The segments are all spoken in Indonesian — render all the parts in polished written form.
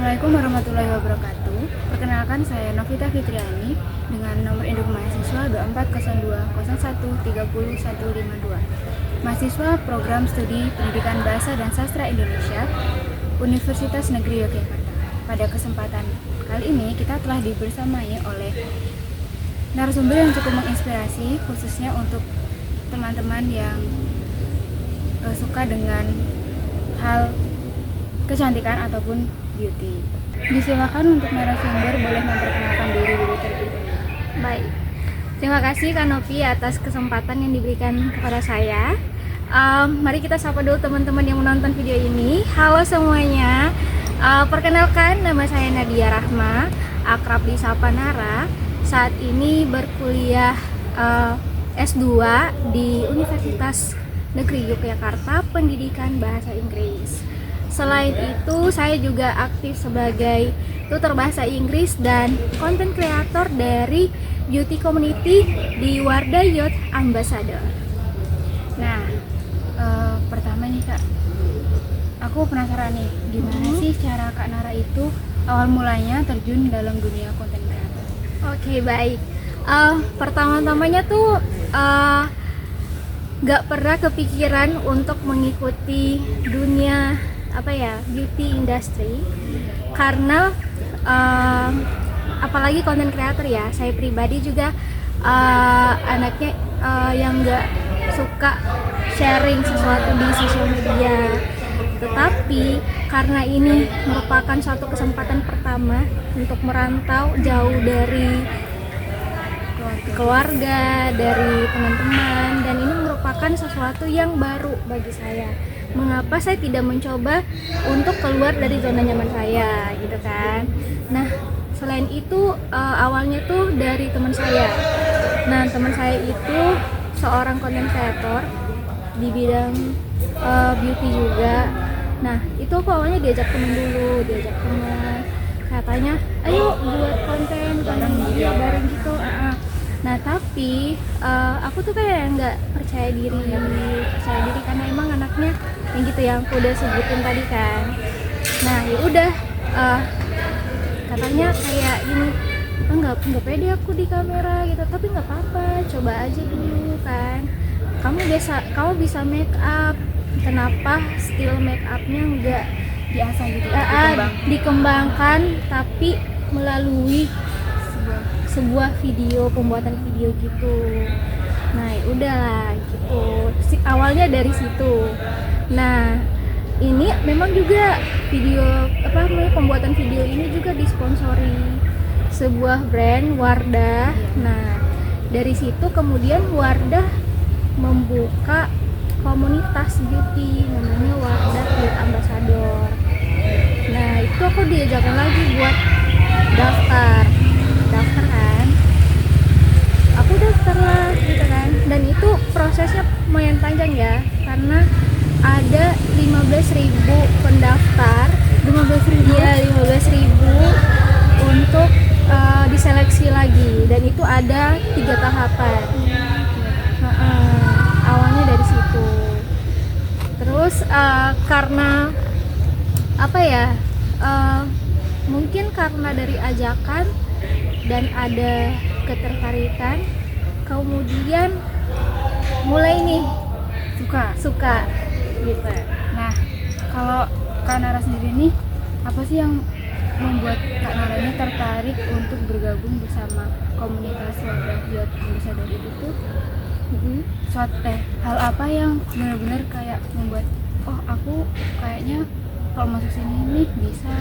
Assalamualaikum warahmatullahi wabarakatuh. Perkenalkan saya Novita Fitriani dengan nomor induk mahasiswa 240201305152. Mahasiswa Program Studi Pendidikan Bahasa dan Sastra Indonesia, Universitas Negeri Yogyakarta. Pada kesempatan kali ini kita telah dibersamai oleh narasumber yang cukup menginspirasi, khususnya untuk teman-teman yang suka dengan hal kecantikan ataupun beauty. Disilakan untuk narasumber boleh memperkenalkan diri dulu terlebih dahulu. Baik, terima kasih Kak Novi atas kesempatan yang diberikan kepada saya. Mari kita sapa dulu teman-teman yang menonton video ini. Halo semuanya, perkenalkan nama saya Nadia Rahma, akrab disapa Nara. Saat ini berkuliah S2 di Universitas Negeri Yogyakarta, Pendidikan Bahasa Inggris. Selain itu, saya juga aktif sebagai tutor bahasa Inggris dan content creator dari beauty community di Wardah Youth Ambassador. Nah, pertama nih Kak, aku penasaran nih, gimana sih cara Kak Nara itu awal mulanya terjun dalam dunia content creator? Oke, baik. Pertama-tamanya tuh gak pernah kepikiran untuk mengikuti dunia beauty industry, karena apalagi content creator ya, saya pribadi juga anaknya yang gak suka sharing sesuatu di sosial media. Tetapi karena ini merupakan suatu kesempatan pertama untuk merantau jauh dari keluarga, dari teman-teman, dan ini merupakan sesuatu yang baru bagi saya. Mengapa saya tidak mencoba untuk keluar dari zona nyaman saya, gitu kan? Nah, selain itu awalnya tuh dari teman saya. Nah, teman saya itu seorang content creator di bidang beauty juga. Nah, itu aku awalnya diajak teman, katanya, ayo buat konten bareng gitu. Nah, tapi aku tuh kayak nggak percaya diri karena emang anaknya yang gitu yang aku udah sebutin tadi kan. Nah, ya udah, katanya kayak gini, nggak pede aku di kamera gitu, tapi nggak apa-apa, coba aja dulu kan. Kamu bisa make up, kenapa skill make upnya nggak Diasah gitu, dikembangkan tapi melalui sebuah pembuatan video gitu. Nah, udahlah gitu. Awalnya dari situ. Nah, ini memang juga pembuatan video ini juga disponsori sebuah brand Wardah. Nah, dari situ kemudian Wardah membuka komunitas beauty namanya Wardah Youth Ambassador. Nah, itu aku diajakin lagi buat daftar kan, aku daftar lah gitu kan, dan itu prosesnya lumayan panjang ya, karena ada 15.000 pendaftar, 15.000 untuk diseleksi lagi, dan itu ada 3 tahapan. Awalnya dari situ, terus karena mungkin karena dari ajakan dan ada ketertarikan, kemudian mulai nih suka gitu. Nah, kalau Kak Nara sendiri nih, apa sih yang membuat Kak Nara ini tertarik untuk bergabung bersama komunitas Wardah Youth Ambassador itu tuh? Hal apa yang benar-benar kayak membuat, oh aku kayaknya kalau masuk sini nih bisa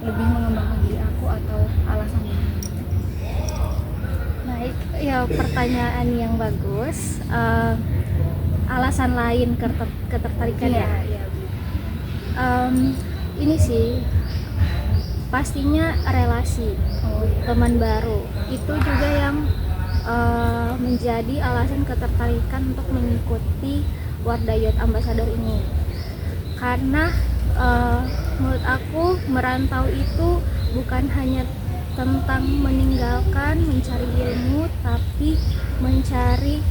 lebih mengembangkan diri aku, atau alasannya? Baik, ya, pertanyaan yang bagus. Alasan lain ketertarikan ya. Ini sih pastinya relasi, teman baru itu juga yang menjadi alasan ketertarikan untuk mengikuti Wardah Youth Ambassador ini. Karena menurut aku merantau itu bukan hanya tentang meninggalkan mencari ilmu, tapi mencari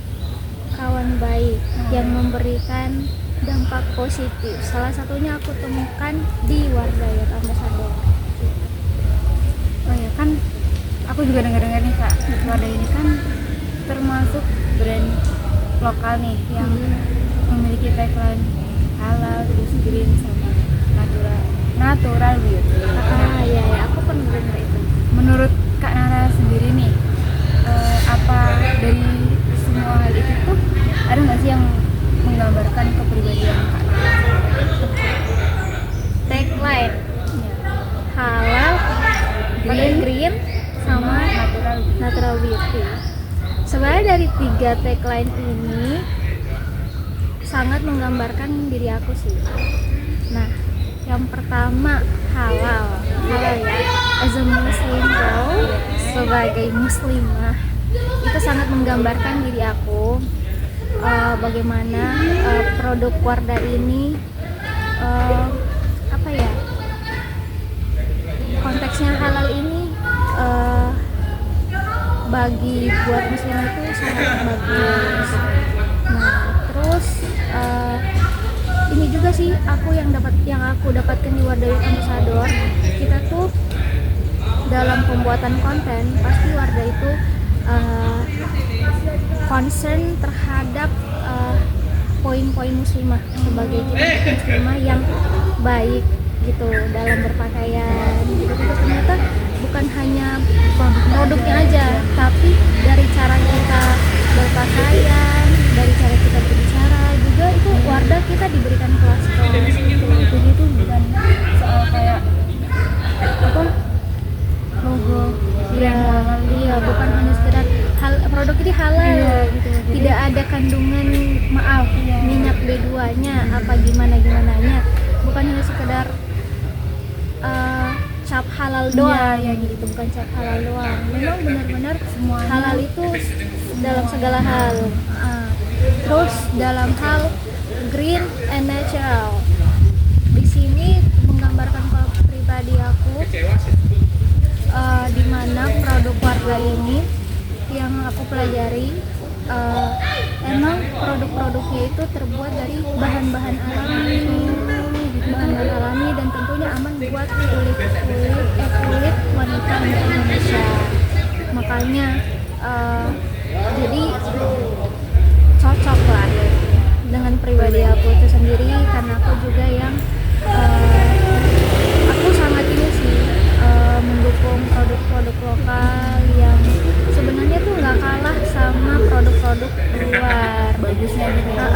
kawan baik yang memberikan dampak positif. Salah satunya aku temukan di Wardah Youth Ambassador. juga dengar-dengar nih Kak, Wadah ini kan termasuk brand lokal nih yang memiliki tagline halal, terus green sama natural beauty. Iya, aku pernah dengar itu. Menurut Kak Nara sendiri nih, apa dari semua hal itu tuh ada nggak sih yang menggambarkan kepribadian Kak Nara? Tagline Ya. halal, green sama natural beauty. Sebenarnya dari 3 tagline ini sangat menggambarkan diri aku sih. Nah, yang pertama halal ya. As a Muslim girl, sebagai muslimah, itu sangat menggambarkan diri aku. Bagaimana produk Wardah ini apa ya? Konteksnya halal ini bagi buat muslim itu sangat bagus. Nah, terus ini juga sih yang aku dapatkan di Wardah Youth Ambassador. Kita tuh dalam pembuatan konten pasti Wardah itu concern terhadap poin-poin muslimah sebagai kita muslimah yang baik gitu dalam berpakaian gitu. Ternyata bukan hanya produknya aja, tapi dari cara kita berpakaian, dari cara kita berbicara juga itu Wardah kita diberikan kelas-kelas gitu. Jadi itu bukan soal kayak apa logo Iya, bukan hanya sekedar produk ini halal gitu. Tidak ada kandungan minyak B2-nya apa gimananya, bukan hanya sekedar cap halal doang ya gitu, bukan cap halal doang. Memang benar-benar semuanya halal itu dalam segala hal. Terus dalam hal green and natural, di sini menggambarkan pribadi aku, di mana produk Wardah ini yang aku pelajari emang produk-produknya itu terbuat dari bahan-bahan alami, dan tentunya aman buat kulit wanita di Indonesia. Makanya jadi cocok lah dengan pribadi aku itu sendiri, karena aku juga yang aku sangat ini sih mendukung produk-produk lokal yang sebenarnya tuh nggak kalah sama produk-produk luar. Bagusnya gitu ya.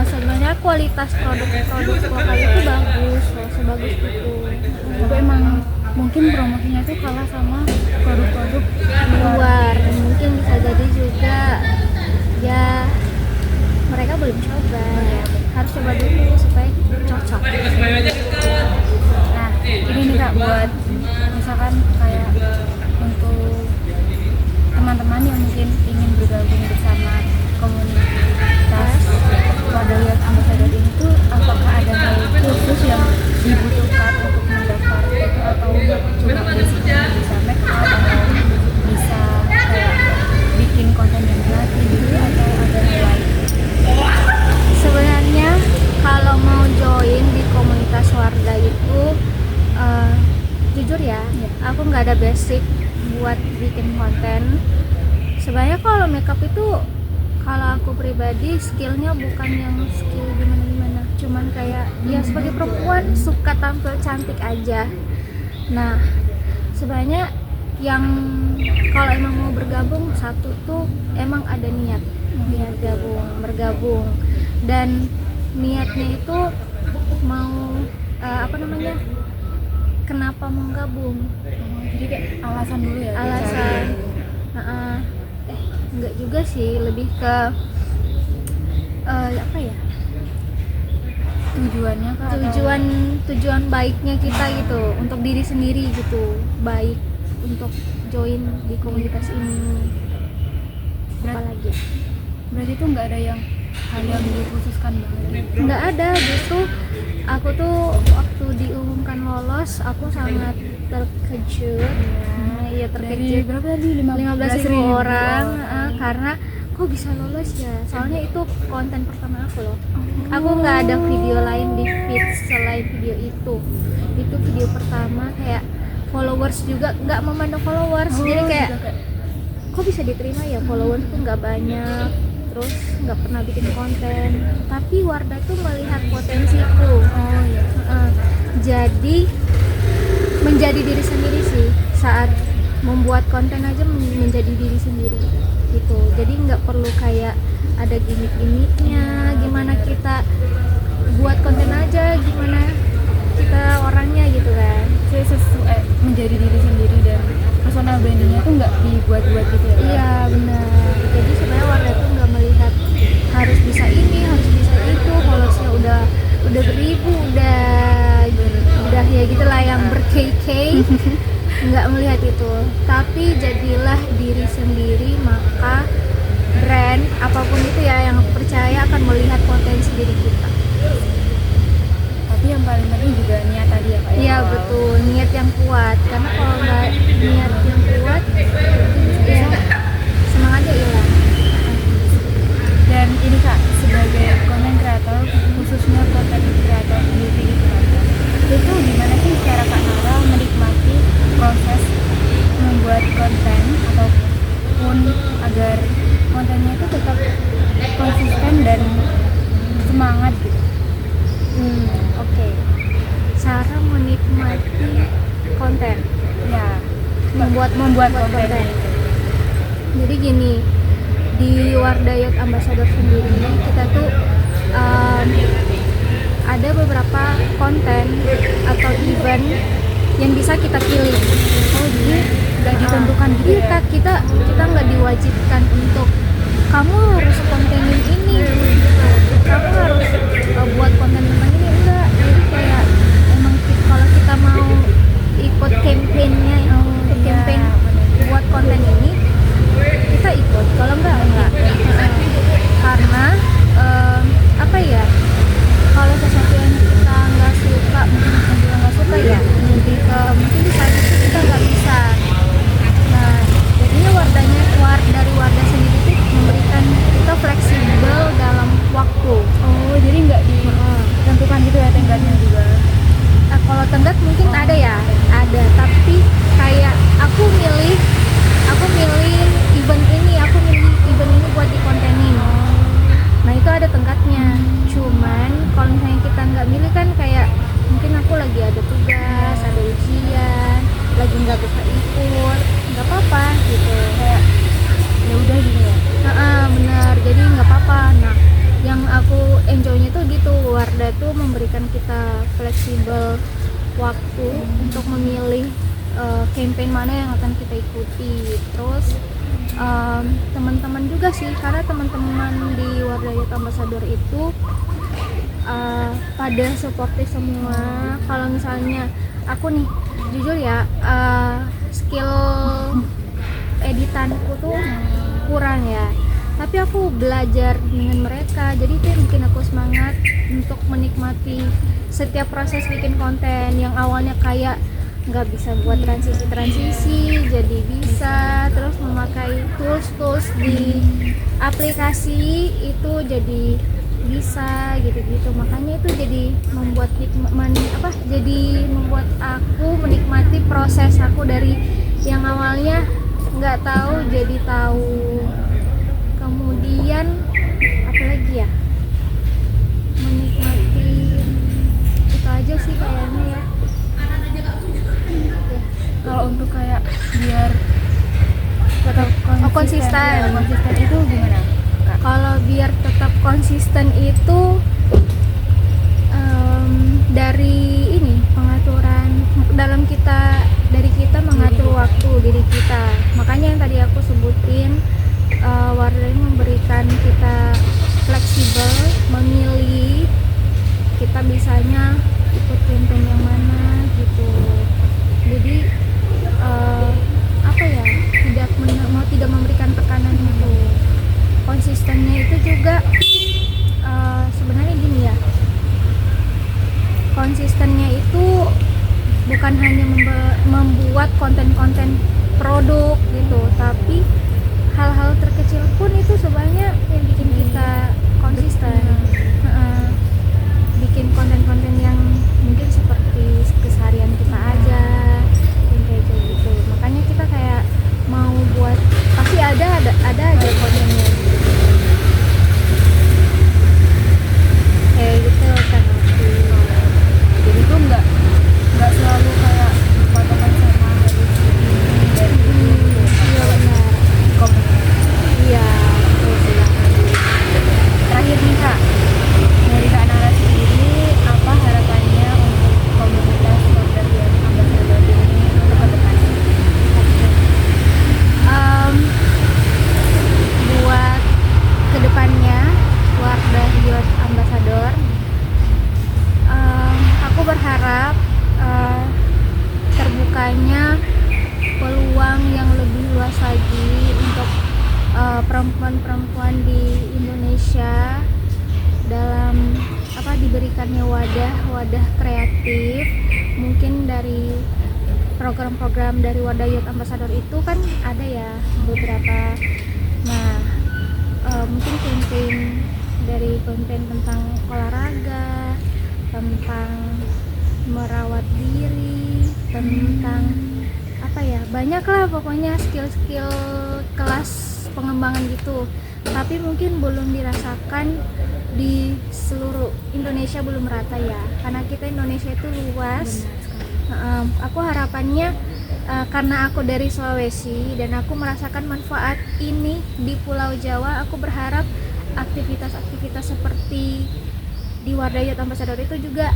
Sebenarnya kualitas produk-produk lokal itu bagus loh, sebagus itu. Tapi emang mungkin promosinya tuh kalah sama produk-produk Luar mungkin bisa jadi juga ya, mereka belum coba, harus coba dulu supaya cocok. Nah, ini nih Kak, buat misalkan kayak untuk teman-teman yang mungkin ingin bergabung bersama komunitas Wardah Youth Ambassador ini tuh, apakah ada kayak khusus yang dibutuhkan untuk mendaftar itu, atau cuma bisa make up atau bisa kayak bikin konten yang gratis gitu, atau ada yang lain? Sebenarnya kalau mau join di komunitas Wardah itu jujur ya, aku nggak ada basic buat bikin konten. Sebenarnya kalau makeup itu, kalau aku pribadi skillnya bukan yang skill gimana-gimana, cuman kayak ya sebagai perempuan suka tampil cantik aja. Nah, sebenarnya yang kalau emang mau bergabung, satu tuh emang ada niat bergabung, dan niatnya itu mau kenapa mau gabung. Jadi kayak alasan dulu ya? Alasan enggak juga sih, lebih ke apa ya, tujuannya Kak, tujuan baiknya kita gitu, untuk diri sendiri gitu, baik untuk join di komunitas ini. Apalagi berarti tuh nggak ada yang hal yang dikhususkan banget? nggak ada, justru aku tuh waktu diumumkan lolos aku sangat terkejut. Iya, terkejut. Dari berapa tadi? 15.000 orang. Karena kok bisa lolos ya, soalnya itu konten pertama aku loh. Aku nggak ada video lain di feed selain video itu video pertama. Kayak followers followers juga nggak memandang followers. Jadi kayak kok bisa diterima ya followers tuh nggak banyak, terus nggak pernah bikin konten, tapi Wardah tuh melihat potensiku. Jadi menjadi diri sendiri sih, saat membuat konten aja menjadi diri sendiri gitu. Jadi nggak perlu kayak ada gimmick-gimmicknya, gimana kita buat konten aja, gimana kita orangnya gitu kan. Sesuai menjadi diri sendiri dan personal brandingnya tuh nggak dibuat-buat gitu ya. Iya benar. Jadi sebenarnya Wardah tuh nggak melihat harus bisa ini, harus bisa itu, followersnya udah beribu, udah ya gitulah yang ber-KK. Nggak melihat itu, tapi jadilah diri sendiri, maka brand apapun itu ya yang percaya akan melihat potensi diri kita. Tapi yang paling penting juga niat tadi ya Kak. Iya betul, niat yang kuat, karena kalau nggak niat yang kuat ya semangatnya hilang. Dan ini Kak, sebagai konten kreator, khususnya konten kreator beauty gitu kan, itu gimana sih cara Kak Nara menikmati proses membuat konten ataupun agar kontennya itu tetap konsisten dan semangat gitu? Oke. Cara menikmati konten. Ya, Membuat konten. Jadi gini, di Wardah Youth Ambassador sendiri kita tuh ada beberapa konten atau event yang bisa kita pilih. Jadi udah ditentukan gitu ya? Kita nggak diwajibkan untuk kamu harus kontenin ini, kamu harus buat konten tentang ini, enggak. Jadi kayak emang kalau kita mau ikut campaign-nya, campaign buat konten ini, kita ikut. Kalau enggak. Karena apa ya? Kalau sesuatu yang kita nggak suka, mungkin di saat itu kita nggak bisa. Nah, jadinya dari Wardah sendiri tuh memberikan kita fleksibel dalam waktu. Oh, jadi nggak ditentukan gitu ya tenggatnya juga? Kalau tenggat mungkin ada, tapi kayak aku milih event ini buat dikontenin. Nah itu ada tenggatnya. Cuman kalau misalnya kita nggak milih kan kayak mungkin aku lagi ada tugas, ada ujian, lagi nggak bisa ikut, nggak apa-apa gitu. Kayak ya udah gitu ya? Bener, jadi nggak apa-apa. Nah yang aku enjoynya tuh gitu, Wardah tuh memberikan kita fleksibel waktu untuk memilih campaign mana yang akan kita ikuti. Terus teman-teman juga sih, karena teman-teman di Wardah Youth Ambassador itu pada supportive semua. Kalau misalnya aku nih jujur ya, skill editanku tuh kurang ya, tapi aku belajar dengan mereka, jadi itu yang bikin aku semangat untuk menikmati setiap proses bikin konten. Yang awalnya kayak nggak bisa buat transisi jadi bisa, terus memakai tools di aplikasi itu jadi bisa gitu-gitu. Makanya itu jadi membuat aku menikmati proses aku dari yang awalnya nggak tahu jadi tahu. Kemudian apalagi ya, menikmati itu aja sih kayaknya ya. Kalau untuk kayak biar tetap konsisten itu gimana Kak? Kalau biar tetap konsisten itu dari ini pengaturan dari kita mengatur waktu diri kita. Makanya yang tadi aku sebutin, Wardah ini memberikan kita fleksibel memilih kita bisanya ikut campaign yang mana gitu. Jadi tidak memberikan tekanan itu. Konsistennya itu juga sebenarnya gini ya, konsistennya itu bukan hanya membuat konten-konten produk gitu, tapi hal-hal terkecil pun itu sebenarnya yang bikin kita konsisten. Bikin konten-konten yang mungkin seperti keseharian kita aja, yang kayak gitu. adanya peluang yang lebih luas lagi untuk perempuan-perempuan di Indonesia dalam diberikannya wadah kreatif. Mungkin dari program-program dari Wardah Youth Ambassador itu kan ada ya beberapa. Nah, mungkin campaign tentang olahraga, tentang merawat diri, tentang banyak lah pokoknya skill-skill kelas pengembangan gitu. Tapi mungkin belum dirasakan di seluruh Indonesia, belum merata ya, karena kita Indonesia itu luas. Aku harapannya karena aku dari Sulawesi dan aku merasakan manfaat ini di Pulau Jawa, aku berharap aktivitas-aktivitas seperti di Wardah Youth Ambassador itu juga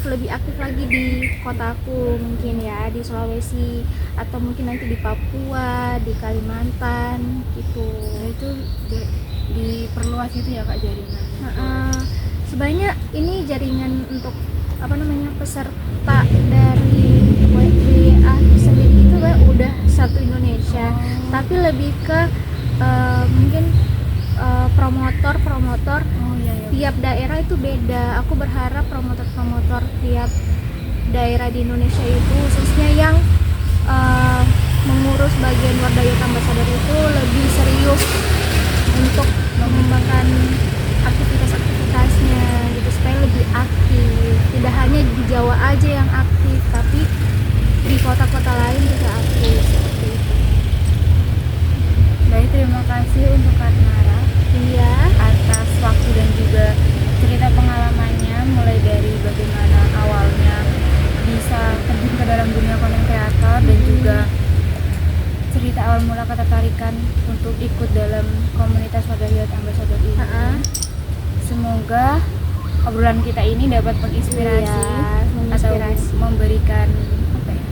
lebih aktif lagi di kotaku, mungkin ya di Sulawesi atau mungkin nanti di Papua, di Kalimantan gitu. Nah, itu diperluas itu ya Kak jaringan. Sebenarnya ini jaringan untuk peserta dari WA sendiri itu udah satu Indonesia, tapi lebih ke mungkin promotor tiap daerah itu beda. Aku berharap promotor tiap daerah di Indonesia itu, khususnya yang mengurus bagian Wardah Youth Ambassador itu, lebih serius untuk mengembangkan aktivitasnya gitu, supaya lebih aktif. Tidak hanya di Jawa aja yang aktif, tapi di kota-kota lain juga aktif seperti itu. Baik, terima kasih untuk Kak Nara atas waktu dan juga cerita pengalamannya, mulai dari bagaimana awalnya bisa terjun ke dalam dunia content creator dan juga cerita awal mula ketertarikan untuk ikut dalam komunitas Wardah Youth Ambassador ini. Semoga obrolan kita ini dapat menginspirasi atau memberikan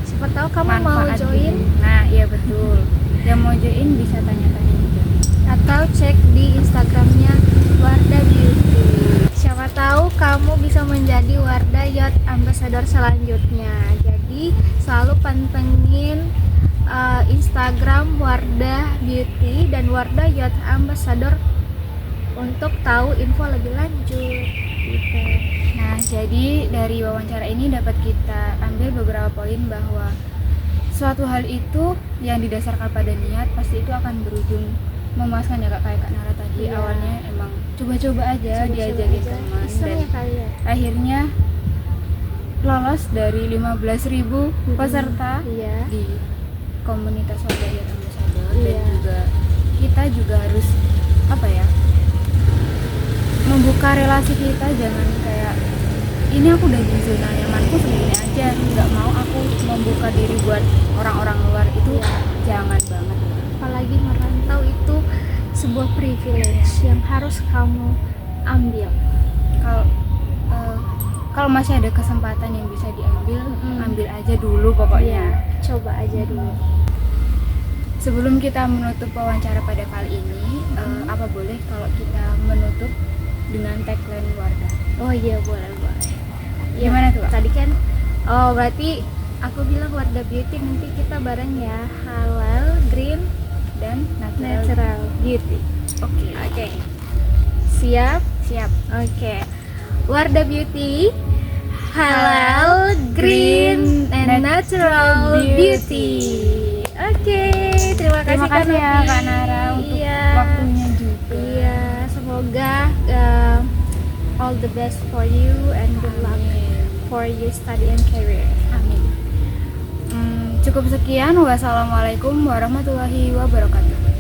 siapa tahu kamu manfaat mau join. Nah iya betul, yang mau join bisa tanya-tanya juga atau cek di Instagramnya Wardah Beauty. Siapa tahu kamu bisa menjadi Wardah Youth Ambassador selanjutnya. Jadi selalu pantengin Instagram Wardah Beauty dan Wardah Youth Ambassador untuk tahu info lebih lanjut gitu. Nah, jadi dari wawancara ini dapat kita ambil beberapa poin bahwa suatu hal itu yang didasarkan pada niat pasti itu akan berujung memuaskan ya Kak, kayak Kak Nara tadi. Awalnya emang coba-coba aja, diajakin teman dan akhirnya lolos dari 15.000 peserta di komunitas Wardah Youth Ambassador. Dan juga kita juga harus membuka relasi kita, jangan kayak ini aku udah di zona nyamanku segini aja, nggak mau aku membuka diri buat orang-orang luar itu. Jangan banget. Apalagi merantau itu sebuah privilege yang harus kamu ambil. Kalau masih ada kesempatan yang bisa diambil, ambil aja dulu pokoknya. Coba aja dulu. Sebelum kita menutup wawancara pada kali ini, apa boleh kalau kita menutup dengan tagline Wardah? Oh iya, boleh. Gimana tuh Kak? Tadi kan berarti aku bilang Wardah Beauty, nanti kita bareng ya, halal, green, dan natural beauty. Oke. Siap. Oke. Wardah Beauty, halal, green, and natural beauty. Oke, terima kasih ya Kak Nara untuk waktunya juga. Iya, semoga all the best for you and good luck for your study and career. Amin. Cukup sekian. Wassalamualaikum warahmatullahi wabarakatuh.